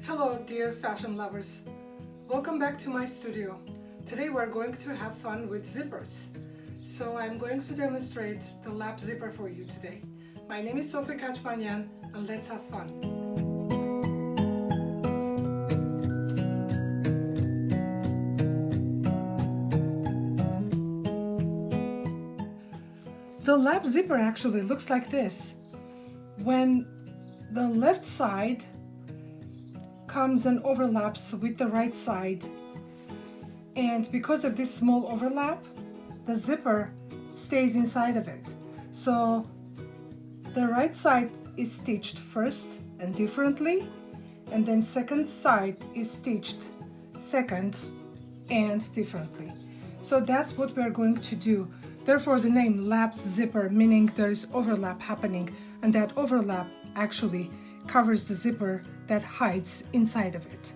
Hello dear fashion lovers, welcome back to my studio. Today we're going to have fun with zippers. So I'm going to demonstrate the lap zipper for you today. My name is Sofi and let's have fun. The lap zipper actually looks like this. When the left side comes and overlaps with the right side, and because of this small overlap, the zipper stays inside of it. So the right side is stitched first and differently, and then second side is stitched second and differently. So that's what we're going to do. Therefore the name lapped zipper, meaning there is overlap happening, and that overlap actually covers the zipper that hides inside of it.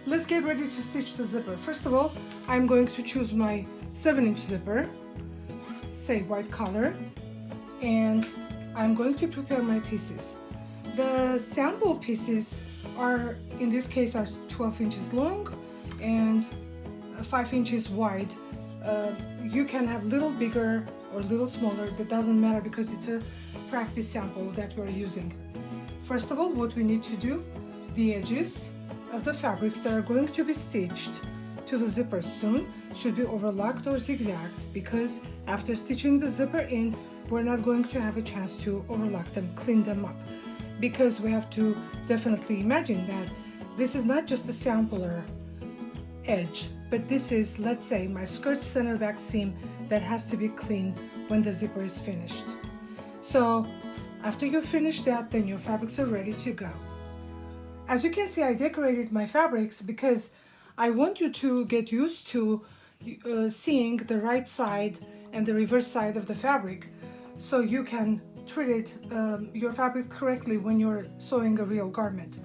Let's get ready to stitch the zipper. First of all, I'm going to choose my 7-inch zipper, say white color, and I'm going to prepare my pieces. The sample pieces are, in this case, are 12 inches long and 5 inches wide. You can have little bigger or little smaller, that doesn't matter because it's a practice sample that we're using. First of all, what we need to do, the edges of the fabrics that are going to be stitched to the zipper soon should be overlocked or zigzagged, because after stitching the zipper in, we're not going to have a chance to overlock them, clean them up, because we have to definitely imagine that this is not just a sampler edge, but this is, let's say, my skirt center back seam that has to be clean when the zipper is finished. So after you finish that, then your fabrics are ready to go. As you can see, I decorated my fabrics because I want you to get used to seeing the right side and the reverse side of the fabric, so you can treat it, your fabric correctly when you're sewing a real garment.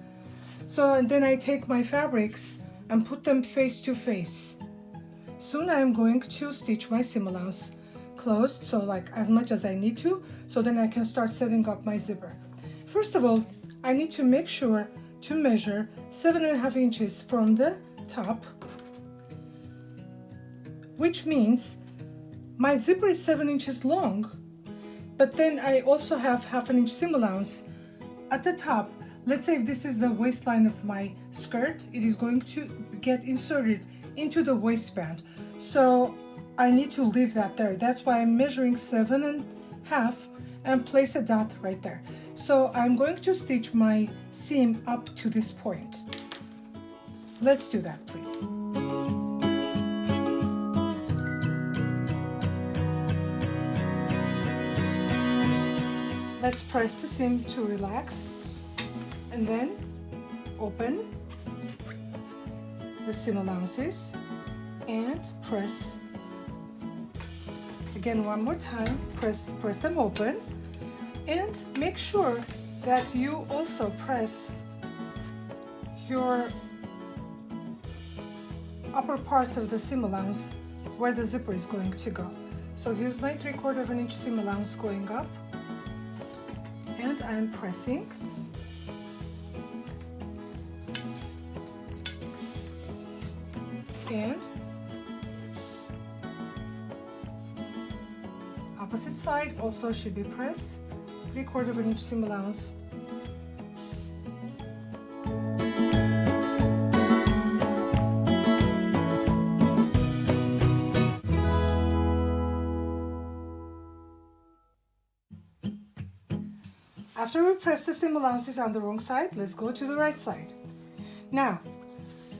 So and then I take my fabrics and put them face to face. Soon I'm going to stitch my seam allowance closed, so like as much as I need to, so then I can start setting up my zipper. First of all, I need to make sure to measure 7.5 inches from the top, which means my zipper is 7 inches long, but then I also have 1/2 inch seam allowance at the top. Let's say if this is the waistline of my skirt, it is going to get inserted into the waistband. So I need to leave that there. That's why I'm measuring 7.5 and place a dot right there. So I'm going to stitch my seam up to this point. Let's do that, please. Let's press the seam to relax, and then open the seam allowances and press. Again, one more time, press them open, and make sure that you also press your upper part of the seam allowance where the zipper is going to go. So here's my 3/4 inch seam allowance going up, and I'm pressing. And opposite side also should be pressed, 3/4 inch seam allowance. After we press the seam allowances on the wrong side, let's go to the right side. Now,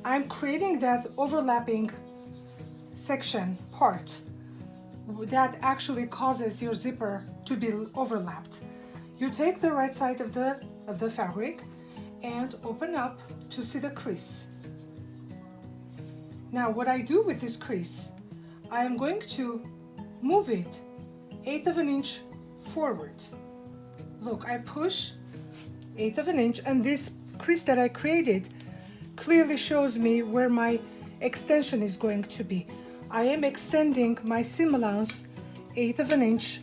I'm creating that overlapping section part that actually causes your zipper to be overlapped. You take the right side of the fabric and open up to see the crease. Now what I do with this crease, I am going to move it 1/8 inch forward. Look, I push 1/8 inch, and this crease that I created clearly shows me where my extension is going to be. I am extending my seam allowance 1/8 inch,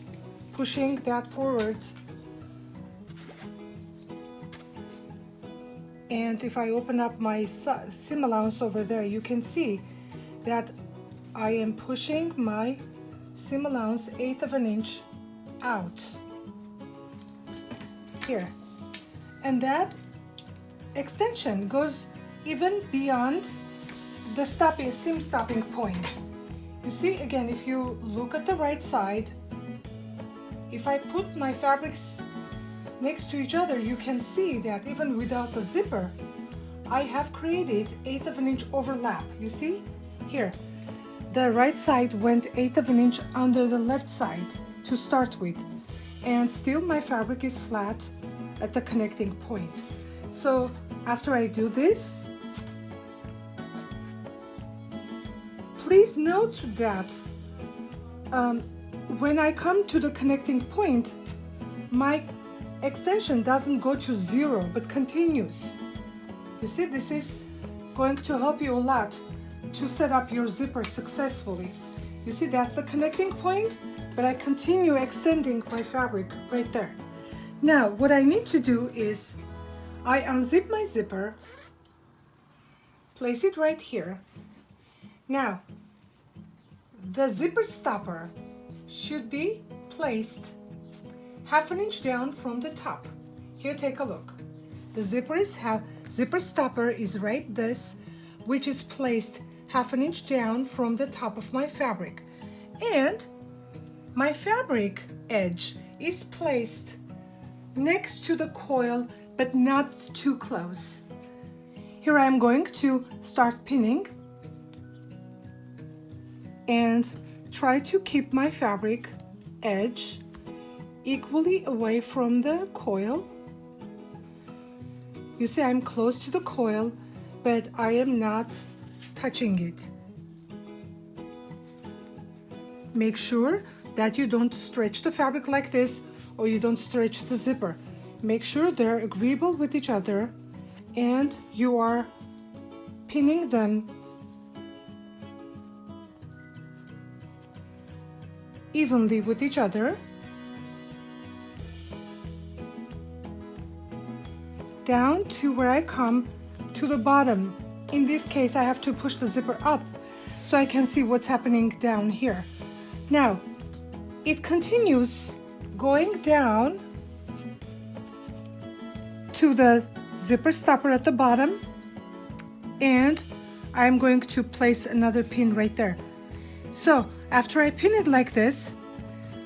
pushing that forward And if I open up my seam allowance over there, you can see that I am pushing my seam allowance 1/8 of an inch out here. And that extension goes even beyond the seam stopping point. You see, again, if you look at the right side, if I put my fabrics next to each other, you can see that even without the zipper, I have created 1/8 of an inch overlap. You see here, the right side went 1/8 of an inch under the left side to start with, and still my fabric is flat at the connecting point. So after I do this, please note that when I come to the connecting point, my extension doesn't go to 0 but continues. You see, this is going to help you a lot to set up your zipper successfully. You see, that's the connecting point, but I continue extending my fabric right there. Now, what I need to do is I unzip my zipper, place it right here. Now, the zipper stopper should be placed 1/2 an inch down from the top. Here, take a look. The zipper stopper is right this, which is placed 1/2 an inch down from the top of my fabric. And my fabric edge is placed next to the coil, but not too close. Here I am going to start pinning and try to keep my fabric edge equally away from the coil. You see, I'm close to the coil, but I am not touching it. Make sure that you don't stretch the fabric like this, or you don't stretch the zipper. Make sure they're agreeable with each other and you are pinning them evenly with each other down to where I come to the bottom. In this case, I have to push the zipper up so I can see what's happening down here. Now, it continues going down to the zipper stopper at the bottom, and I'm going to place another pin right there. So after I pin it like this,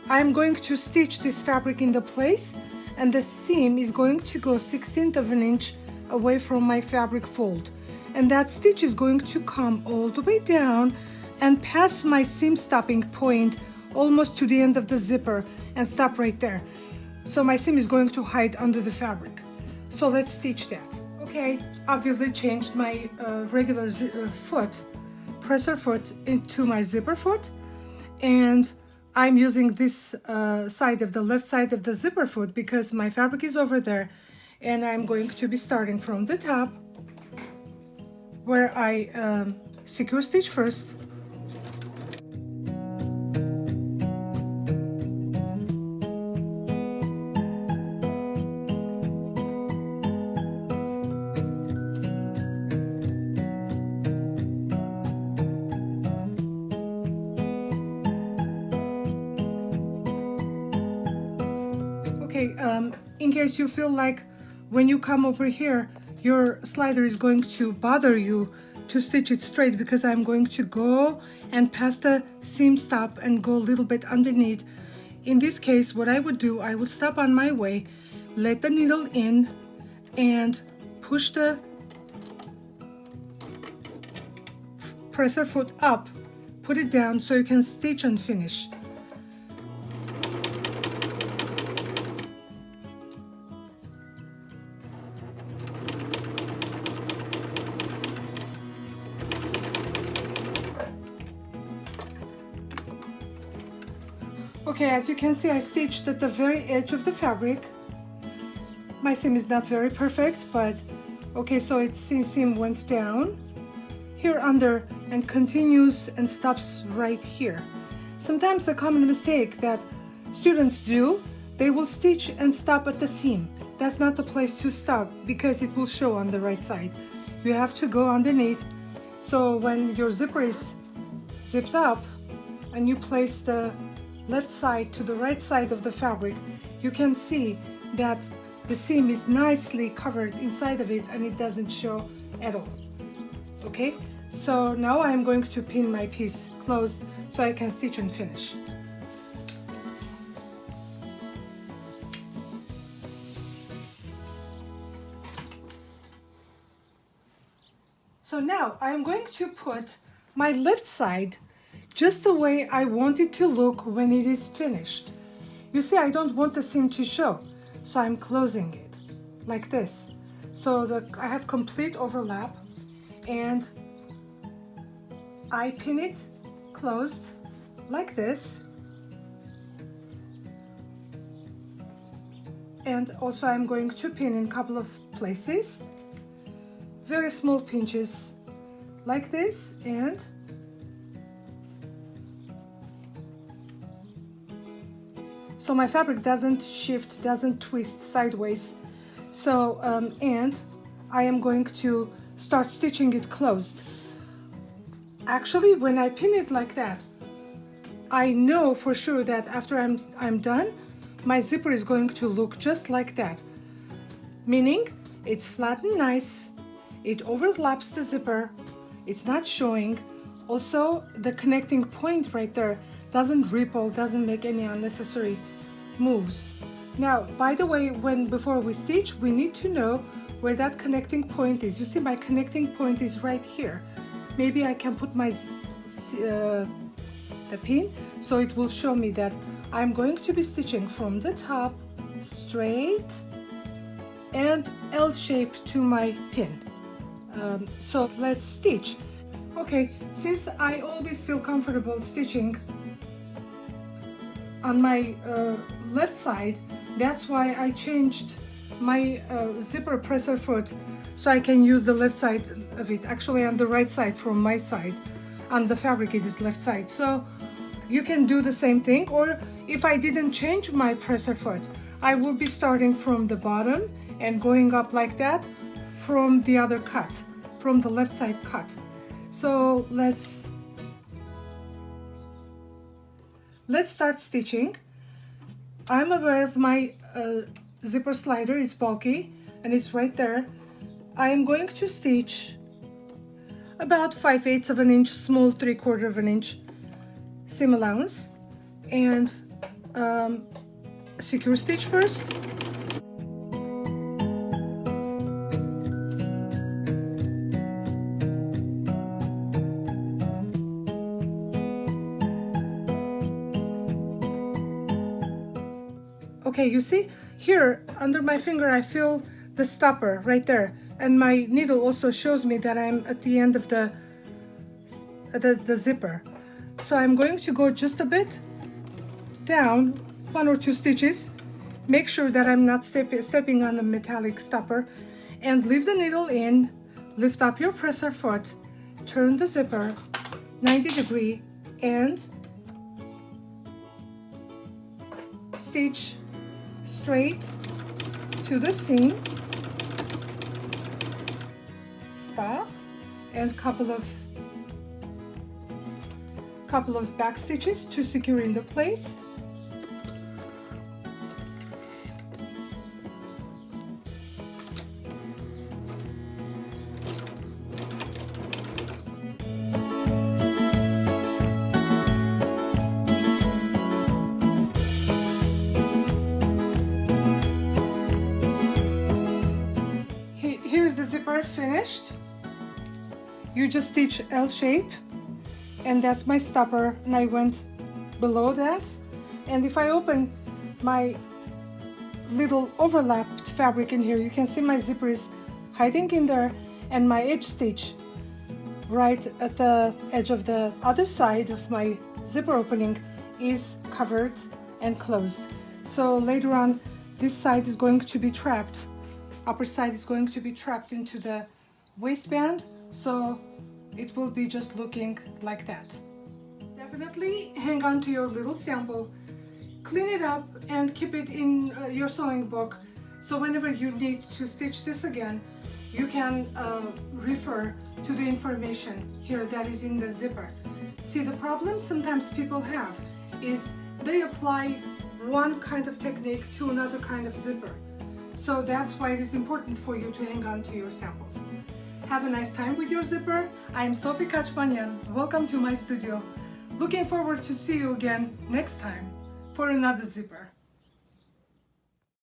I'm going to stitch this fabric into place, and the seam is going to go 1/16 of an inch away from my fabric fold, and that stitch is going to come all the way down and pass my seam stopping point almost to the end of the zipper and stop right there. So my seam is going to hide under the fabric. So let's stitch that. Okay, obviously changed my regular presser foot into my zipper foot, and I'm using this side of the left side of the zipper foot because my fabric is over there, and I'm going to be starting from the top where I secure stitch first. In case you feel like when you come over here, your slider is going to bother you to stitch it straight, because I'm going to go and pass the seam stop and go a little bit underneath. In this case, what I would do, I would stop on my way, let the needle in, and push the presser foot up, put it down so you can stitch and finish. Okay, as you can see, I stitched at the very edge of the fabric. My seam is not very perfect, but okay, so its seam went down here under and continues and stops right here. Sometimes the common mistake that students do, they will stitch and stop at the seam. That's not the place to stop because it will show on the right side. You have to go underneath. So when your zipper is zipped up and you place the left side to the right side of the fabric, you can see that the seam is nicely covered inside of it and it doesn't show at all. Okay, so now I'm going to pin my piece closed so I can stitch and finish. So now I'm going to put my left side just the way I want it to look when it is finished. You see, I don't want the seam to show, so I'm closing it like this. So I have complete overlap, and I pin it closed like this. And also I'm going to pin in a couple of places. Very small pinches like this, and so my fabric doesn't shift, doesn't twist sideways. So and I am going to start stitching it closed. Actually, when I pin it like that, I know for sure that after I'm done, my zipper is going to look just like that, meaning it's flat and nice. It overlaps the zipper, it's not showing. Also, the connecting point right there doesn't ripple, doesn't make any unnecessary moves. Now, by the way, before we stitch, we need to know where that connecting point is. You see, my connecting point is right here. Maybe I can put my the pin so it will show me that I'm going to be stitching from the top straight and L shape to my pin. So let's stitch. Okay, since I always feel comfortable stitching on my left side, that's why I changed my zipper presser foot so I can use the left side of it. Actually, on the right side from my side. On the fabric it is left side. So you can do the same thing, or if I didn't change my presser foot, I will be starting from the bottom and going up like that from the other cut, from the left side cut. So let's start stitching. I'm aware of my zipper slider, it's bulky and it's right there. I am going to stitch about 5/8 of an inch, small 3/4 of an inch seam allowance, and secure stitch first. Okay, you see here under my finger I feel the stopper right there, and my needle also shows me that I'm at the end of the zipper. So I'm going to go just a bit down, 1 or 2 stitches, make sure that I'm not stepping on the metallic stopper, and leave the needle in, lift up your presser foot, turn the zipper 90 degree, and stitch straight to the seam, stop, and couple of back stitches to secure in the plates. Here's the zipper finished. You just stitch L shape, and that's my stopper, and I went below that. And if I open my little overlapped fabric in here, you can see my zipper is hiding in there, and my edge stitch right at the edge of the other side of my zipper opening is covered and closed. So later on, this side is going to be trapped, upper side is going to be trapped into the waistband, so it will be just looking like that. Definitely hang on to your little sample, clean it up, and keep it in your sewing book, so whenever you need to stitch this again, you can refer to the information here that is in the zipper. See, the problem sometimes people have is they apply one kind of technique to another kind of zipper. So that's why it is important for you to hang on to your samples. Have a nice time with your zipper. I am Sofi Kaçmanyan. Welcome to my studio. Looking forward to see you again next time for another zipper.